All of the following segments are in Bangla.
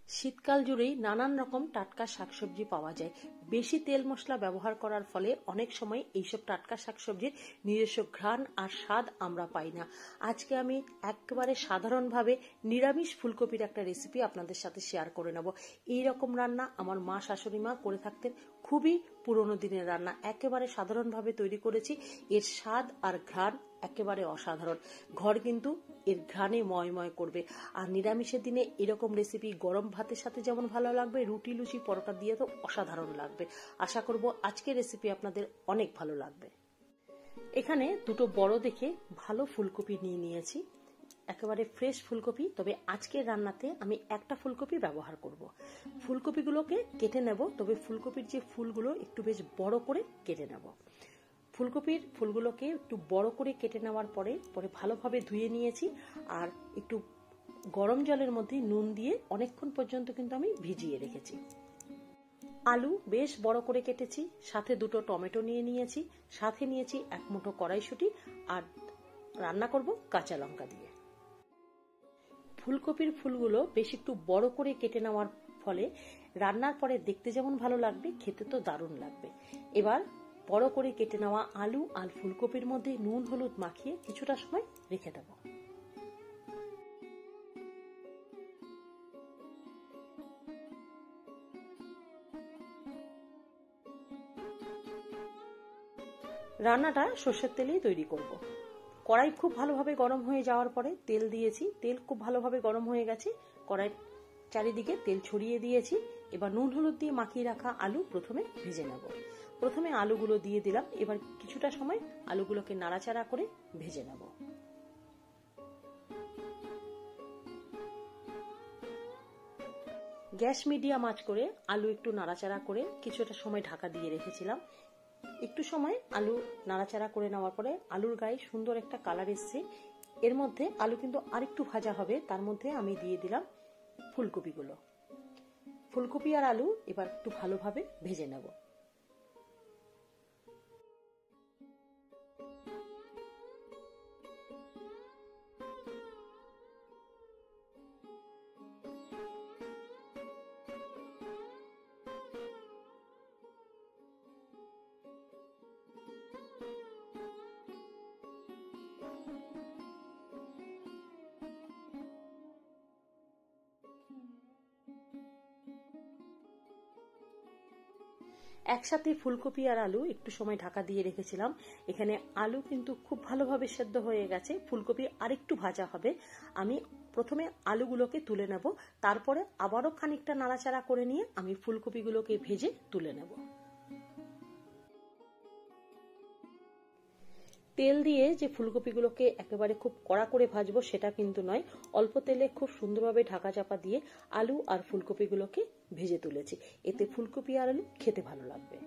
শীতকাল জুড়েই নানান রকম টাটকা শাকসবজি পাওয়া যায়। বেশি তেল মশলা ব্যবহার করার ফলে অনেক সময় এইসব টাটকা শাকসবজির নিজস্ব ঘ্রাণ আর স্বাদ আমরা পাই না। আজকে আমি একেবারে সাধারণভাবে নিরামিষ ফুলকপির একটা রেসিপি আপনাদের সাথে শেয়ার করে নেব। এইরকম রান্না আমার মা শাশুড়ি মা করে থাকতেন, খুবই পুরনো দিনের রান্না। একেবারে সাধারণভাবে তৈরি করেছি, এর স্বাদ আর ঘ্রাণ একেবারে অসাধারণ। ঘর কিন্তু এর ঘ্রাণে ময়ময় করবে। আর নিরামিষের দিনে এরকম রেসিপি গরম ভাতের সাথে যেমন ভালো লাগবে, রুটি লুচি পরোটা দিয়ে তো অসাধারণ লাগবে। আশা করব আজকের রেসিপি আপনাদের অনেক ভালো লাগবে। এখানে দুটো বড় দেখে ভালো ফুলকপি নিয়ে নিয়েছি, একেবারে ফ্রেশ ফুলকপি। তবে আজকের রান্নাতে আমি একটা ফুলকপি ব্যবহার করব। ফুলকপিগুলোকে কেটে নেব, তবে ফুলকপির যে ফুলগুলো একটু বেশ বড় করে কেটে নেব। ফুলকপির ফুলগুলোকে একটু বড় করে কেটে নেওয়ার পরে ভালোভাবে ধুয়ে নিয়েছি, আর একটু গরম জলের মধ্যে নুন দিয়ে অনেকক্ষণ পর্যন্ত কিন্তু আমি ভিজিয়ে রেখেছি। আলু বেশ বড় করে কেটেছি, সাথে দুটো টমেটো নিয়ে নিয়েছি, সাথে নিয়েছি এক মুঠো কড়াইশুঁটি, আর রান্না করব কাঁচা লঙ্কা দিয়ে। ফুলকপির ফুলগুলো বেশ একটু বড় করে কেটে নেওয়ার ফলে রান্নার পরে দেখতে যেমন ভালো লাগবে, খেতে তো দারুণ লাগবে। এবার বড় করে কেটে নেওয়া আলু আর ফুলকপির মধ্যে নুন হলুদ মাখিয়ে কিছুটা সময় রেখে দেব। রান্নাটা সর্ষের তেলেই তৈরি করব। কড়াই খুব ভালোভাবে গরম হয়ে যাওয়ার পরে তেল দিয়েছি, তেল খুব ভালোভাবে গরম হয়ে গেছে, কড়াই চারিদিকে তেল ছড়িয়ে দিয়েছি। এবার নুন হলুদ দিয়ে মাখিয়ে রাখা আলু প্রথমে ভেজে নেব। প্রথমে আলুগুলো দিয়ে দিলাম, এবার কিছুটা সময় আলুগুলোকে নাড়াচাড়া করে ভেজে নেব। গ্যাস মিডিয়াম আঁচ করে আলু একটু নাড়াচাড়া করে কিছুটা সময় ঢাকা দিয়ে রেখেছিলাম। একটু সময় আলু নাড়াচাড়া করে নেওয়ার পরে আলুর গায়ে সুন্দর একটা কালার এসছে। এর মধ্যে আলু কিন্তু আরেকটু ভাজা হবে, তার মধ্যে আমি দিয়ে দিলাম ফুলকপিগুলো। ফুলকপি আর আলু এবার একটু ভালোভাবে ভেজে নেব। একসাথে ফুলকপি আর আলু একটু সময় ঢাকা দিয়ে রেখেছিলাম। এখানে আলু কিন্তু খুব ভালোভাবে সেদ্ধ হয়ে গেছে, ফুলকপি আরেকটু ভাজা হবে। আমি প্রথমে আলুগুলোকে তুলে নেব, তারপরে আবারও খানিকটা নাড়াচাড়া করে নিয়ে আমি ফুলকপিগুলোকে ভেজে তুলে নেব। তেল দিয়ে যে ফুলকপিগুলোকে একেবারে খুব কড়া করে ভাজবো সেটা কিন্তু নয়, অল্প তেলে খুব সুন্দরভাবে ঢাকা চাপা দিয়ে আলু আর ফুলকপিগুলোকে ভেজে তুলেছি। এতে ফুলকপি আর আলু খেতে ভালো লাগবে।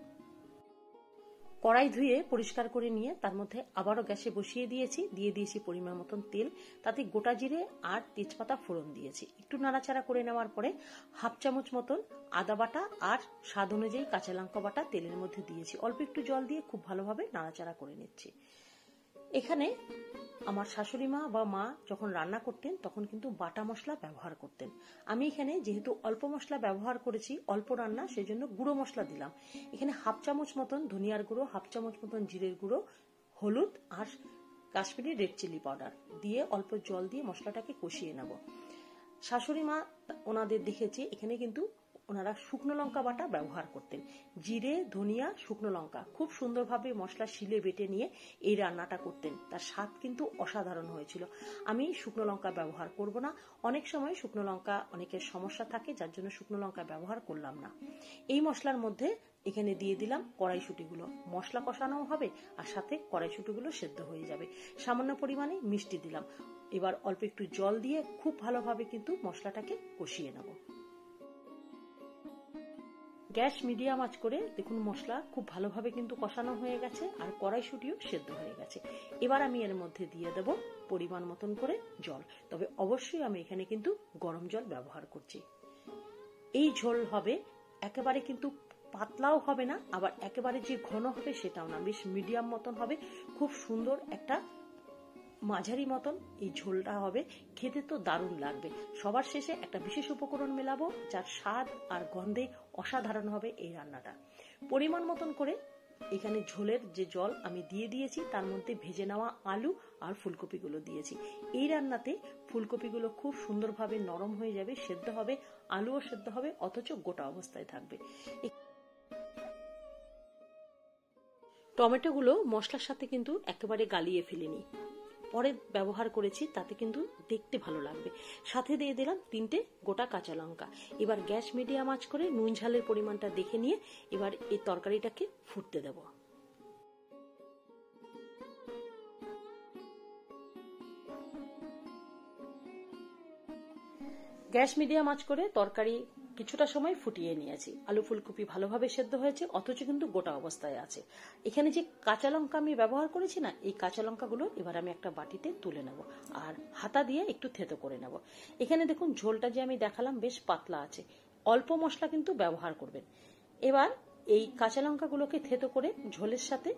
কড়াই ধুয়ে পরিষ্কার করে নিয়ে তার মধ্যে আবারও গ্যাসে বসিয়ে দিয়েছি পরিমাণ মতন তেল, তাতে গোটা জিরে আর তেজপাতা ফোড়ন দিয়েছি। একটু নাড়াচাড়া করে নেওয়ার পরে হাফ চামচ মতন আদা বাটা আর স্বাদ অনুযায়ী কাঁচা লঙ্কা বাটা তেলের মধ্যে দিয়েছি। অল্প একটু জল দিয়ে খুব ভালোভাবে নাড়াচাড়া করে নিচ্ছি। এখানে আমার শাশুড়ি মা বা মা যখন রান্না করতেন তখন কিন্তু বাটা মশলা ব্যবহার করতেন। আমি এখানে যেহেতু অল্প মশলা ব্যবহার করেছি, অল্প রান্না, সেই জন্য গুঁড়ো মশলা দিলাম। এখানে হাফ চামচ মতন ধনিয়ার গুঁড়ো, হাফ চামচ মতন জিরের গুঁড়ো, হলুদ আর কাশ্মীরি রেড চিলি পাউডার দিয়ে অল্প জল দিয়ে মশলাটাকে কষিয়ে নেব। শাশুড়ি মা ওনাদের দেখেছি এখানে কিন্তু ওনারা শুকনো লঙ্কা বাটা ব্যবহার করতেন। জিরে, ধনিয়া, শুকনো লঙ্কা খুব সুন্দরভাবে মশলা শিলে বেটে নিয়ে এই রান্নাটা করতেন, তার স্বাদ কিন্তু অসাধারণ হয়েছিল। আমি শুকনো লঙ্কা ব্যবহার করব না, অনেক সময় শুকনো লঙ্কা অনেকের সমস্যা থাকে, যার জন্য শুকনো লঙ্কা ব্যবহার করলাম না। এই মশলার মধ্যে এখানে দিয়ে দিলাম কড়াইশুঁটিগুলো, মশলা কষানো হবে আর সাথে কড়াইশুঁটিগুলো সেদ্ধ হয়ে যাবে। সামান্য পরিমাণে মিষ্টি দিলাম। এবার অল্প একটু জল দিয়ে খুব ভালোভাবে কিন্তু মশলাটাকে কষিয়ে নেব। গ্যাস মিডিয়াম আঁচ করে দেখুন মশলা খুব ভালোভাবে কিন্তু কষানো হয়ে গেছে আর কড়াইশুঁটিও সেদ্ধ হয়ে গেছে। এবার আমি এর মধ্যে দিয়ে দেব পরিমাণ মতন করে জল, তবে অবশ্যই আমি এখানে কিন্তু গরম জল ব্যবহার করছি। এই ঝোল হবে একেবারে কিন্তু পাতলাও হবে না, আবার একেবারে যে ঘন হবে সেটাও না, বেশ মিডিয়াম মতন হবে। খুব সুন্দর একটা মাঝারি মতন এই ঝোলটা হবে, খেতে তো দারুণ লাগবে। সবার শেষে একটা বিশেষ উপকরণ মেলাবো, যার স্বাদ আর গন্ধে অসাধারণ হবে এই রান্নাটা। পরিমাণ মতন করে এখানে ঝোলের যে জল আমি দিয়ে দিয়েছি, তার মধ্যে ভেজে নেওয়া আলু আর ফুলকপিগুলো দিয়েছি। এই রান্নাতে ফুলকপিগুলো খুব সুন্দরভাবে নরম হয়ে যাবে, সেদ্ধ হবে, আলুও সেদ্ধ হবে, অথচ গোটা অবস্থায় থাকবে। টমেটোগুলো মশলার সাথে কিন্তু একেবারে গালিয়ে ফেলিনি, পরে ব্যবহার করেছি, তাতে কিন্তু দেখতে ভালো লাগবে। সাথে দিয়ে দিলাম 3টে গোটা কাঁচা লঙ্কা। এবার গ্যাস মিডিয়াম আঁচ করে নুন ঝালের পরিমাণটা দেখে নিয়ে এবার এই তরকারিটাকে ফুটতে দেব। গ্যাস মিডিয়াম আঁচ করে তরকারি কিছুটা সময় ফুটিয়ে নিয়েছি। আলু ফুলকপি ভালোভাবে সেদ্ধ হয়েছে, অথচ কিন্তু গোটা অবস্থায় আছে। এখানে যে কাঁচা লঙ্কা আমি ব্যবহার করেছি না, এই কাঁচা লঙ্কাগুলো এবার আমি একটা বাটিতে তুলে নেব আর হাতা দিয়ে একটু থেতো করে নেব। এখানে দেখুন ঝোলটা যে আমি দেখালাম বেশ পাতলা আছে, অল্প মশলা কিন্তু ব্যবহার করবেন। এবার এই কাঁচা লঙ্কাগুলোকে থেতো করে ঝোলের সাথে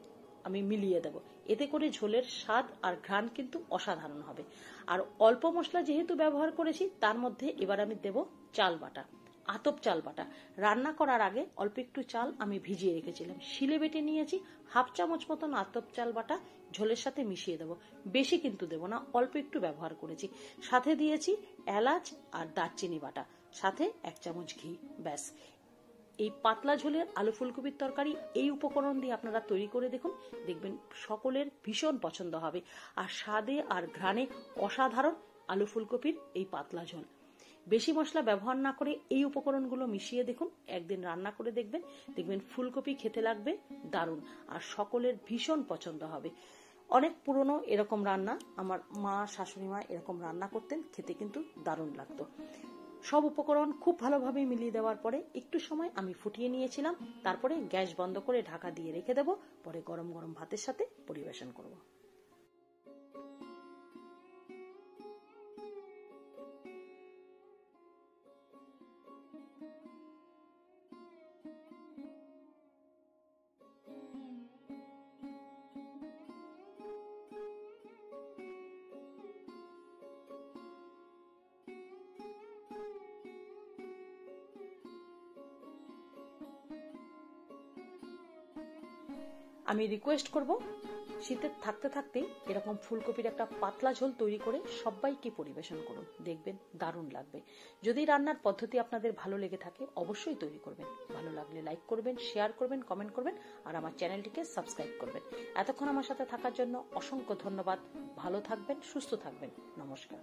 আমি মিলিয়ে দেব, এতে করে ঝোলের স্বাদ আর ঘ্রাণ কিন্তু অসাধারণ হবে। আর অল্প মশলা যেহেতু ব্যবহার করেছি, তার মধ্যে এবার আমি দেব চাল বাটা, আতপ চাল বাটা। রান্না করার আগে অল্প একটু চাল আমি ভিজিয়ে রেখেছিলাম, শিলে বেটে নিয়েছি। হাফ চামচ মতন আতপ চাল বাটা ঝোলের সাথে মিশিয়ে দেব, বেশি কিন্তু দেব না, অল্প একটু ব্যবহার করেছি। সাথে দিয়েছি এলাচ আর দারচিনি বাটা, সাথে 1 চামচ ঘি। ব্যাস, এই পাতলা ঝোলের আলু ফুলকপির তরকারি এই উপকরণ দিয়ে আপনারা তৈরি করে দেখুন, দেখবেন সকলের ভীষণ পছন্দ হবে। আর স্বাদে আর ঘ্রাণে অসাধারণ আলু ফুলকপির এই পাতলা ঝোল। বেশি মশলা ব্যবহার না করে এই উপকরণগুলো মিশিয়ে দেখুন, একদিন রান্না করে দেখবেন, দেখবেন ফুলকপি খেতে লাগবে দারুণ, আর সকলের ভীষণ পছন্দ হবে। অনেক পুরনো এরকম রান্না আমার মা শাশুড়ি মা এরকম রান্না করতেন, খেতে কিন্তু দারুণ লাগতো। সব উপকরণ খুব ভালোভাবে মিলিয়ে দেওয়ার পরে একটু সময় আমি ফুটিয়ে নিয়েছিলাম, তারপরে গ্যাস বন্ধ করে ঢাকা দিয়ে রেখে দেব। পরে গরম গরম ভাতের সাথে পরিবেশন করব। আমি রিকোয়েস্ট করব, শীতের থাকতে থাকতে এরকম ফুলকপির একটা পাতলা ঝোল তৈরি করে সবাইকে পরিবেশন করুন, দেখবেন দারুণ লাগবে। যদি রান্নার পদ্ধতি আপনাদের ভালো লেগে থাকে অবশ্যই তৈরি করবেন। ভালো লাগলে লাইক করবেন, শেয়ার করবেন, কমেন্ট করবেন, আর আমার চ্যানেলটিকে সাবস্ক্রাইব করবেন। এতক্ষণ আমার সাথে থাকার জন্য অসংখ্য ধন্যবাদ। ভালো থাকবেন, সুস্থ থাকবেন। নমস্কার।